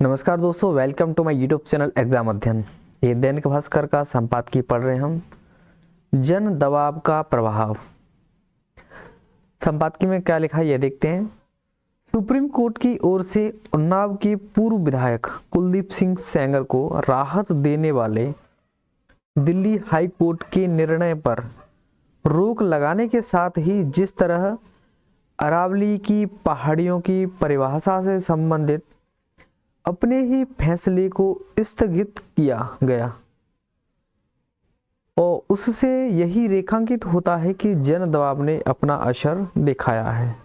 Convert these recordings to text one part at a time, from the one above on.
नमस्कार दोस्तों, welcome to my YouTube channel exam Adhyayan. ये दैनिक भास्कर का संपादकीय पढ़ रहे हैं हम। जन दबाव का प्रभाव। संपादकीय में क्या लिखा है ये देखते हैं। सुप्रीम कोर्ट की ओर से उन्नाव के पूर्व विधायक कुलदीप सिंह सेंगर को राहत देने वाले दिल्ली हाई कोर्ट के निर्णय पर रोक लगाने के साथ ही जिस तरह अरावली की पहाड़ियों की परिभाषा से संबंधित अपने ही फैसले को स्थगित किया गया और उससे यही रेखांकित होता है कि जन दबाव ने अपना असर दिखाया है।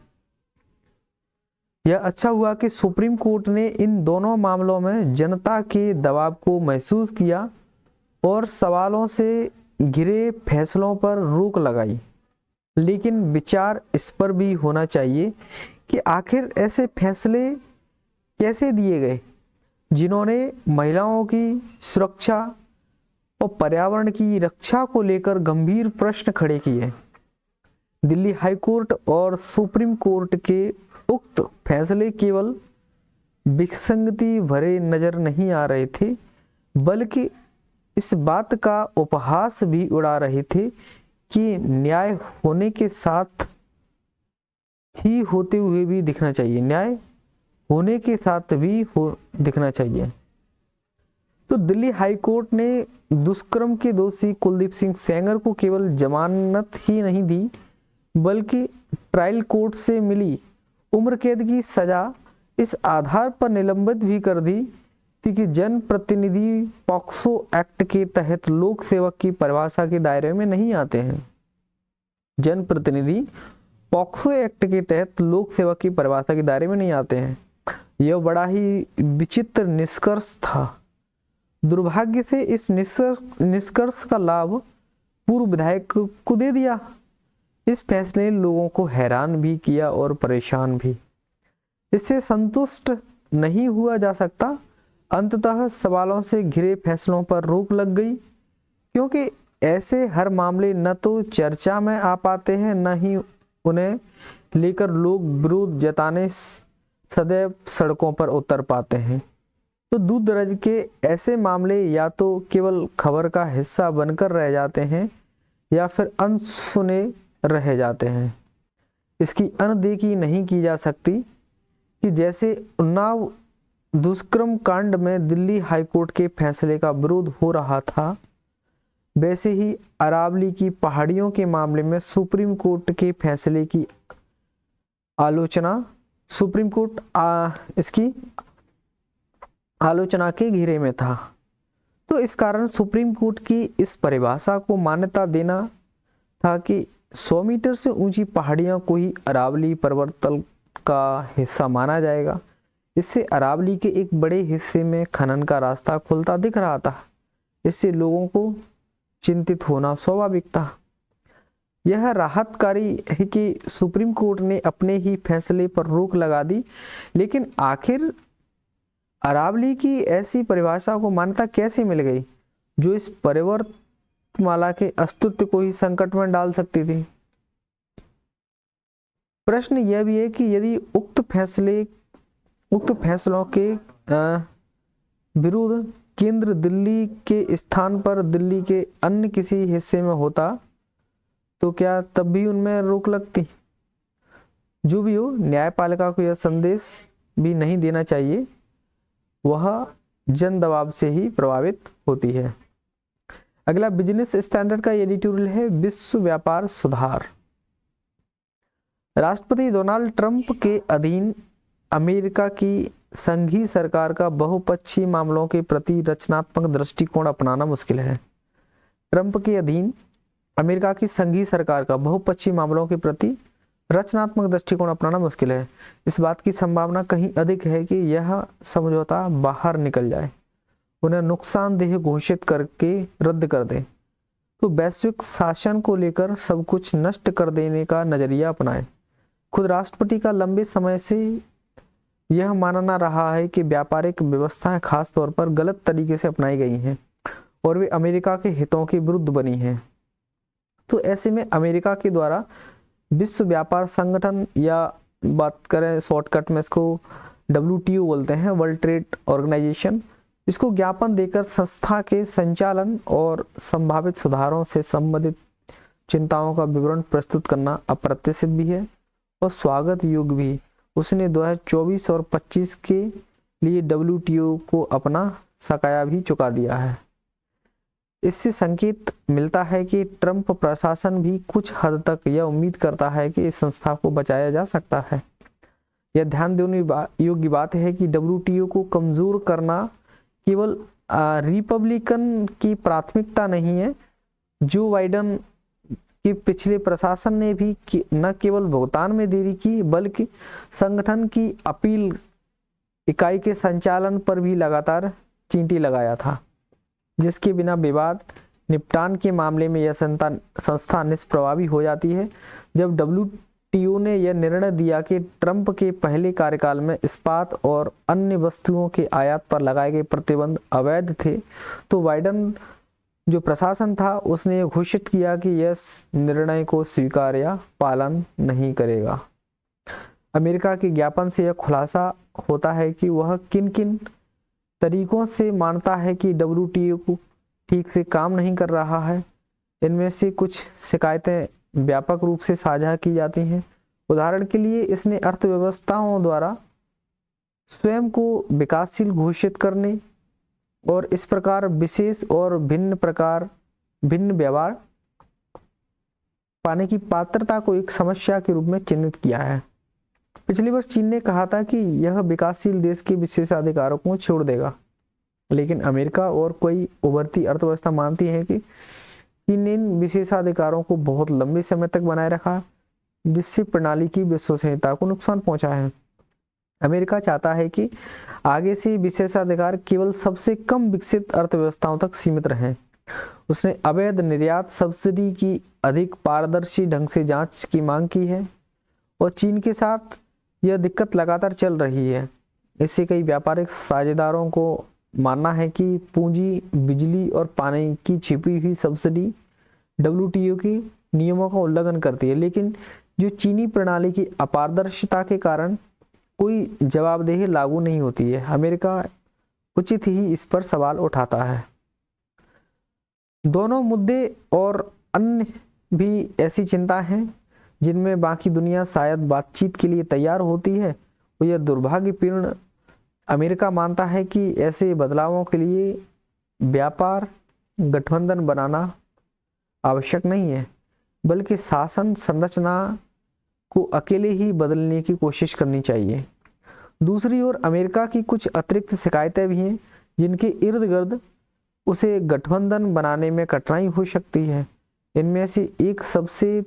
यह अच्छा हुआ कि सुप्रीम कोर्ट ने इन दोनों मामलों में जनता के दबाव को महसूस किया और सवालों से घिरे फैसलों पर रोक लगाई। लेकिन विचार इस पर भी होना चाहिए कि आखिर ऐसे फैसले कैसे दिए गए जिन्होंने महिलाओं की सुरक्षा और पर्यावरण की रक्षा को लेकर गंभीर प्रश्न खड़े किए। दिल्ली हाई कोर्ट और सुप्रीम कोर्ट के उक्त फैसले केवल विसंगति भरे नजर नहीं आ रहे थे, बल्कि इस बात का उपहास भी उड़ा रहे थे कि न्याय होने के साथ ही होते हुए भी दिखना चाहिए, न्याय होने के साथ भी दिखना चाहिए। तो दिल्ली हाई कोर्ट ने दुष्कर्म के दोषी कुलदीप सिंह सेंगर को केवल जमानत ही नहीं दी, बल्कि ट्रायल कोर्ट से मिली उम्र कैद की सजा इस आधार पर निलंबित भी कर दी थी कि जनप्रतिनिधि पॉक्सो एक्ट के तहत लोक सेवक की परिभाषा के दायरे में नहीं आते हैं। जनप्रतिनिधि पॉक्सो एक्ट के तहत लोक सेवक की परिभाषा के दायरे में नहीं आते हैं। यह बड़ा ही विचित्र निष्कर्ष था। दुर्भाग्य से इस निष्कर्ष का लाभ पूर्व विधायक को दे दिया। इस फैसले ने लोगों को हैरान भी किया और परेशान भी। इससे संतुष्ट नहीं हुआ जा सकता। अंततः सवालों से घिरे फैसलों पर रोक लग गई, क्योंकि ऐसे हर मामले न तो चर्चा में आ पाते हैं, न ही उन्हें लेकर लोग विरोध जताने सदैव सड़कों पर उतर पाते हैं। तो दूर दराज के ऐसे मामले या तो केवल खबर का हिस्सा बनकर रह जाते हैं या फिर अनसुने रह जाते हैं। इसकी अनदेखी नहीं की जा सकती कि जैसे उन्नाव दुष्कर्म कांड में दिल्ली हाई कोर्ट के फैसले का विरोध हो रहा था, वैसे ही अरावली की पहाड़ियों के मामले में सुप्रीम कोर्ट के फैसले की आलोचना सुप्रीम कोर्ट इसकी आलोचना के घेरे में था। तो इस कारण सुप्रीम कोर्ट की इस परिभाषा को मान्यता देना था कि 100 मीटर से ऊंची पहाड़ियां को ही अरावली पर्वतल का हिस्सा माना जाएगा। इससे अरावली के एक बड़े हिस्से में खनन का रास्ता खुलता दिख रहा था। इससे लोगों को चिंतित होना स्वाभाविक था। यह राहतकारी है कि सुप्रीम कोर्ट ने अपने ही फैसले पर रोक लगा दी, लेकिन आखिर अरावली की ऐसी परिभाषा को मान्यता कैसे मिल गई जो इस पर्वतमाला के अस्तित्व को ही संकट में डाल सकती थी। प्रश्न यह भी है कि यदि उक्त फैसलों के विरुद्ध केंद्र दिल्ली के स्थान पर दिल्ली के अन्य किसी हिस्से में होता तो क्या तब भी उनमें रोक लगती। जो भी हो, न्यायपालिका को यह संदेश भी नहीं देना चाहिए, वह जन दबाव से ही प्रभावित होती है। अगला बिजनेस स्टैंडर्ड का एडिटोरियल है, विश्व व्यापार सुधार। राष्ट्रपति डोनाल्ड ट्रंप के अधीन अमेरिका की संघीय सरकार का बहुपक्षीय मामलों के प्रति रचनात्मक दृष्टिकोण अपनाना मुश्किल है। ट्रंप के अधीन अमेरिका की संघीय सरकार का बहुपक्षीय मामलों के प्रति रचनात्मक दृष्टिकोण अपनाना मुश्किल है। इस बात की संभावना कहीं अधिक है कि यह समझौता बाहर निकल जाए, उन्हें नुकसानदेह घोषित करके रद्द कर दे, तो वैश्विक शासन को लेकर सब कुछ नष्ट कर देने का नजरिया अपनाए। खुद राष्ट्रपति का लंबे समय से यह मानना रहा है कि व्यापारिक व्यवस्थाएं खास तौर पर गलत तरीके से अपनाई गई हैं और वे अमेरिका के हितों के विरुद्ध बनी हैं। तो ऐसे में अमेरिका के द्वारा विश्व व्यापार संगठन, या बात करें शॉर्टकट में इसको WTO बोलते हैं, वर्ल्ड ट्रेड ऑर्गेनाइजेशन, इसको ज्ञापन देकर संस्था के संचालन और संभावित सुधारों से संबंधित चिंताओं का विवरण प्रस्तुत करना अप्रत्याशित भी है और स्वागत योग्य भी। उसने 2024 और 25 के लिए WTO को अपना बकाया भी चुका दिया है। इससे संकेत मिलता है कि ट्रंप प्रशासन भी कुछ हद तक यह उम्मीद करता है कि इस संस्था को बचाया जा सकता है। यह ध्यान देने योग्य बात है कि WTO को कमजोर करना केवल रिपब्लिकन की प्राथमिकता नहीं है। जो बाइडेन के पिछले प्रशासन ने भी न केवल भुगतान में देरी की बल्कि संगठन की अपील इकाई के संचालन पर भी लगातार चींटी लगाया था, जिसके बिना विवाद निपटान के मामले में यह संस्था निष्प्रभावी हो जाती है। जब WTO ने यह निर्णय दिया कि ट्रंप के पहले कार्यकाल में इस्पात और अन्य वस्तुओं के आयात पर लगाए गए प्रतिबंध अवैध थे, तो बाइडेन जो प्रशासन था उसने घोषित किया कि यह निर्णय को स्वीकार या पालन नहीं करेगा। अमेरिका के ज्ञापन से यह खुलासा होता है कि वह किन किन तरीकों से मानता है कि WTO को ठीक से काम नहीं कर रहा है। इनमें से कुछ शिकायतें व्यापक रूप से साझा की जाती हैं। उदाहरण के लिए, इसने अर्थव्यवस्थाओं द्वारा स्वयं को विकासशील घोषित करने और इस प्रकार विशेष और भिन्न व्यवहार पाने की पात्रता को एक समस्या के रूप में चिन्हित किया है। पिछले वर्ष चीन ने कहा था कि यह विकासशील देश के विशेषाधिकारों को छोड़ देगा, लेकिन अमेरिका और कोई उभरती अर्थव्यवस्था मानती है कि चीन ने इन विशेषाधिकारों को बहुत लंबे समय तक बनाए रखा, जिससे प्रणाली की विश्वसनीयता को नुकसान पहुंचा है। अमेरिका चाहता है कि आगे से विशेषाधिकार केवल सबसे कम विकसित अर्थव्यवस्थाओं तक सीमित रहें। उसने अवैध निर्यात सब्सिडी की अधिक पारदर्शी ढंग से जांच की मांग की है और चीन के साथ यह दिक्कत लगातार चल रही है। इससे कई व्यापारिक साझेदारों को मानना है कि पूंजी, बिजली और पानी की छिपी हुई सब्सिडी WTO के नियमों का उल्लंघन करती है, लेकिन जो चीनी प्रणाली की अपारदर्शिता के कारण कोई जवाबदेही लागू नहीं होती है। अमेरिका उचित ही इस पर सवाल उठाता है। दोनों मुद्दे और अन्य भी ऐसी चिंता हैं जिनमें बाकी दुनिया शायद बातचीत के लिए तैयार होती है। और यह दुर्भाग्यपूर्ण अमेरिका मानता है कि ऐसे बदलावों के लिए व्यापार गठबंधन बनाना आवश्यक नहीं है, बल्कि शासन संरचना को अकेले ही बदलने की कोशिश करनी चाहिए। दूसरी ओर अमेरिका की कुछ अतिरिक्त शिकायतें भी हैं जिनके इर्द गिर्द उसे गठबंधन बनाने में कठिनाई हो सकती है। इनमें से एक सबसे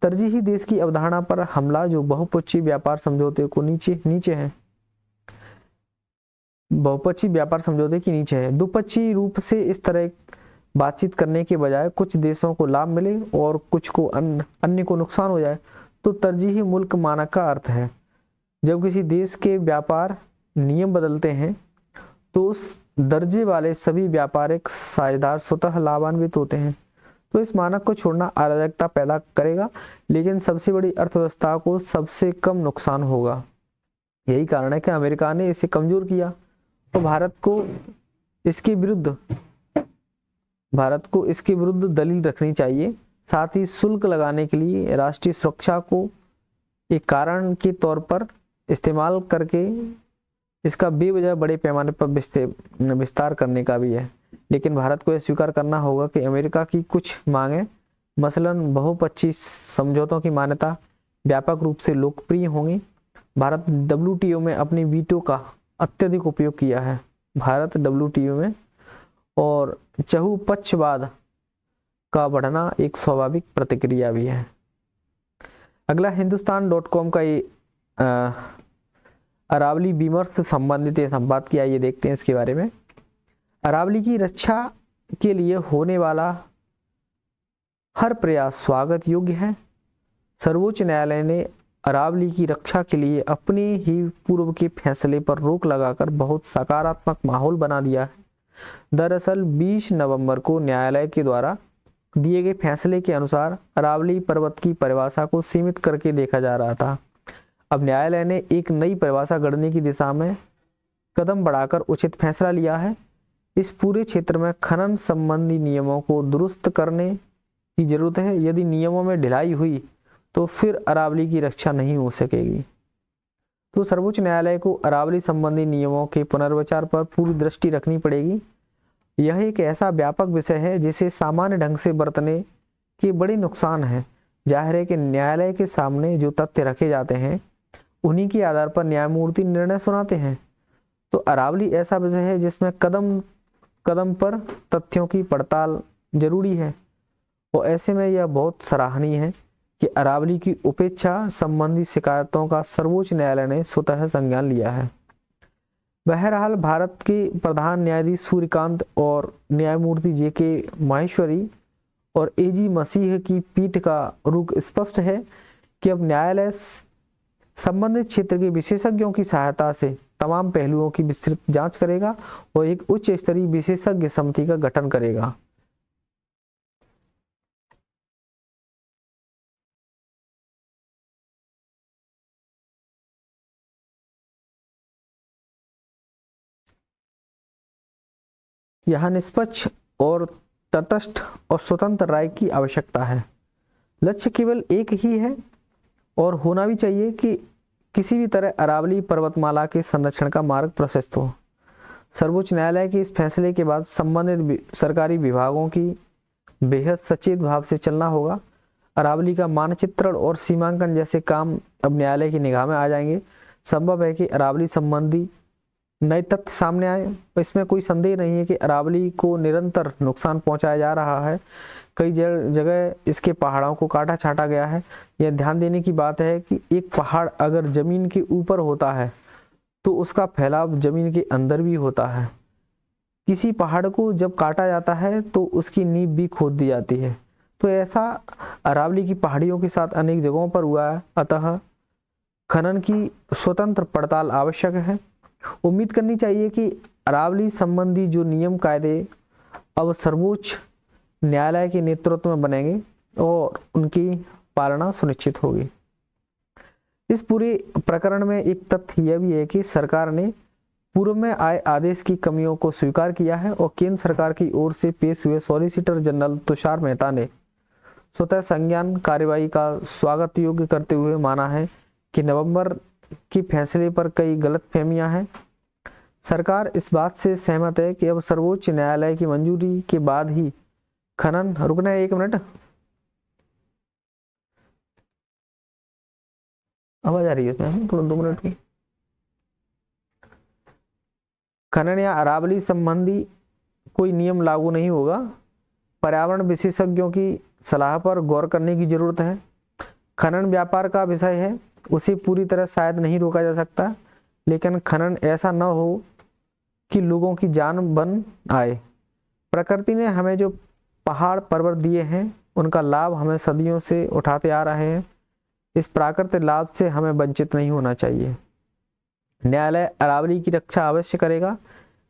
तरजीही देश की अवधारणा पर हमला, जो बहुपक्षीय व्यापार समझौते को नीचे है, बहुपक्षीय व्यापार समझौते के नीचे है। द्विपक्षीय रूप से इस तरह बातचीत करने के बजाय कुछ देशों को लाभ मिले और कुछ को अन्य को नुकसान हो जाए, तो तरजीही मुल्क मानक का अर्थ है। जब किसी देश के व्यापार नियम बदलते हैं तो उस दर्जे वाले सभी व्यापारिक साझेदार स्वतः लाभान्वित होते हैं। तो इस मानक को छोड़ना अराजकता पैदा करेगा, लेकिन सबसे बड़ी अर्थव्यवस्था को सबसे कम नुकसान होगा। यही कारण है कि अमेरिका ने इसे कमजोर किया और भारत को इसके विरुद्ध दलील रखनी चाहिए। साथ ही शुल्क लगाने के लिए राष्ट्रीय सुरक्षा को एक कारण के तौर पर इस्तेमाल करके इसका बेवजह बड़े पैमाने पर विस्तार करने का भी है। लेकिन भारत को यह स्वीकार करना होगा कि अमेरिका की कुछ मांगें, मसलन बहुपक्षीय समझौतों की मान्यता, व्यापक रूप से लोकप्रिय होंगी। भारत WTO में अपनी वीटो का अत्यधिक उपयोग किया है। भारत WTO में और चहुपक्षवाद का बढ़ना एक स्वाभाविक प्रतिक्रिया भी है। अगला हिंदुस्तान.com का ये अरावली बीमर्स से संबंधित ये संवाद किया, ये देखते हैं इसके बारे में। अरावली की रक्षा के लिए होने वाला हर प्रयास स्वागत योग्य है। सर्वोच्च न्यायालय ने अरावली की रक्षा के लिए अपने ही पूर्व के फैसले पर रोक लगाकर बहुत सकारात्मक माहौल बना दिया है। दरअसल 20 नवंबर को न्यायालय के द्वारा दिए गए फैसले के अनुसार अरावली पर्वत की परिभाषा को सीमित करके देखा जा रहा था। अब न्यायालय ने एक नई परिभाषा गढ़ने की दिशा में कदम बढ़ाकर उचित फैसला लिया है। इस पूरे क्षेत्र में खनन संबंधी नियमों को दुरुस्त करने की जरूरत है। यदि नियमों में ढिलाई हुई तो फिर अरावली की रक्षा नहीं हो सकेगी। तो सर्वोच्च न्यायालय को अरावली संबंधी नियमों के पुनर्विचार पर पूरी दृष्टि रखनी पड़ेगी। यह एक ऐसा व्यापक विषय है जिसे सामान्य ढंग से बरतने के बड़े नुकसान हैं। जाहिर है कि न्यायालय के सामने जो तथ्य रखे जाते हैं उन्हीं के आधार पर न्यायमूर्ति निर्णय सुनाते हैं। तो अरावली ऐसा विषय है जिसमें कदम कदम पर तथ्यों की पड़ताल जरूरी है और ऐसे में यह बहुत सराहनीय है कि अरावली की उपेक्षा संबंधी शिकायतों का सर्वोच्च न्यायालय ने स्वतः संज्ञान लिया है। बहरहाल भारत के प्रधान न्यायाधीश सूर्यकांत और न्यायमूर्ति जेके माहेश्वरी और एजी मसीह की पीठ का रुख स्पष्ट है कि अब न्यायालय संबंधित क्षेत्र के विशेषज्ञों की सहायता से तमाम पहलुओं की विस्तृत जांच करेगा और एक उच्च स्तरीय विशेषज्ञ समिति का गठन करेगा। यहाँ निष्पक्ष और तटस्थ और स्वतंत्र राय की आवश्यकता है। लक्ष्य केवल एक ही है और होना भी चाहिए कि किसी भी तरह अरावली पर्वतमाला के संरक्षण का मार्ग प्रशस्त हो। सर्वोच्च न्यायालय के इस फैसले के बाद संबंधित सरकारी विभागों की बेहद सचेत भाव से चलना होगा। अरावली का मानचित्रण और सीमांकन जैसे काम अब न्यायालय की निगाह में आ जाएंगे। संभव है कि अरावली संबंधी नए तथ्य सामने आए। इसमें कोई संदेह नहीं है कि अरावली को निरंतर नुकसान पहुंचाया जा रहा है। कई जगह इसके पहाड़ों को काटा छाटा गया है। यह ध्यान देने की बात है कि एक पहाड़ अगर जमीन के ऊपर होता है तो उसका फैलाव जमीन के अंदर भी होता है। किसी पहाड़ को जब काटा जाता है तो उसकी नींव भी खोद दी जाती है। तो ऐसा अरावली की पहाड़ियों के साथ अनेक जगहों पर हुआ है। अतः खनन की स्वतंत्र पड़ताल आवश्यक है। उम्मीद करनी चाहिए कि अरावली संबंधी जो नियम कायदे अब सर्वोच्च न्यायालय के नेतृत्व में बनेंगे और उनकी पालना सुनिश्चित होगी। इस पूरे प्रकरण में एक तथ्य यह भी है कि सरकार ने पूर्व में आए आदेश की कमियों को स्वीकार किया है और केंद्र सरकार की ओर से पेश हुए सॉलिसिटर जनरल तुषार मेहता ने स्वतः संज्ञान कार्यवाही का स्वागत योग्य करते हुए माना है कि नवंबर के फैसले पर कई गलतफहमियां हैं। सरकार इस बात से सहमत है कि अब सर्वोच्च न्यायालय की मंजूरी के बाद ही खनन रुकना है। 1 मिनट, आवाज आ रही है इसमें, थोड़ा 2 मिनट की। खनन या अरावली संबंधी कोई नियम लागू नहीं होगा। पर्यावरण विशेषज्ञों की सलाह पर गौर करने की जरूरत है। खनन व्यापार का विषय है, उसे पूरी तरह शायद नहीं रोका जा सकता, लेकिन खनन ऐसा न हो कि लोगों की जान बन आए। प्रकृति ने हमें जो पहाड़ पर्वत दिए हैं उनका लाभ हमें सदियों से उठाते आ रहे हैं। इस प्राकृतिक लाभ से हमें वंचित नहीं होना चाहिए। न्यायालय अरावली की रक्षा अवश्य करेगा,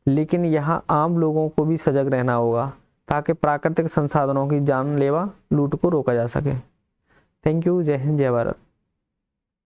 लेकिन यहाँ आम लोगों को भी सजग रहना होगा ताकि प्राकृतिक संसाधनों की जानलेवा लूट को रोका जा सके। Thank you. जय हिंद, जय भारत।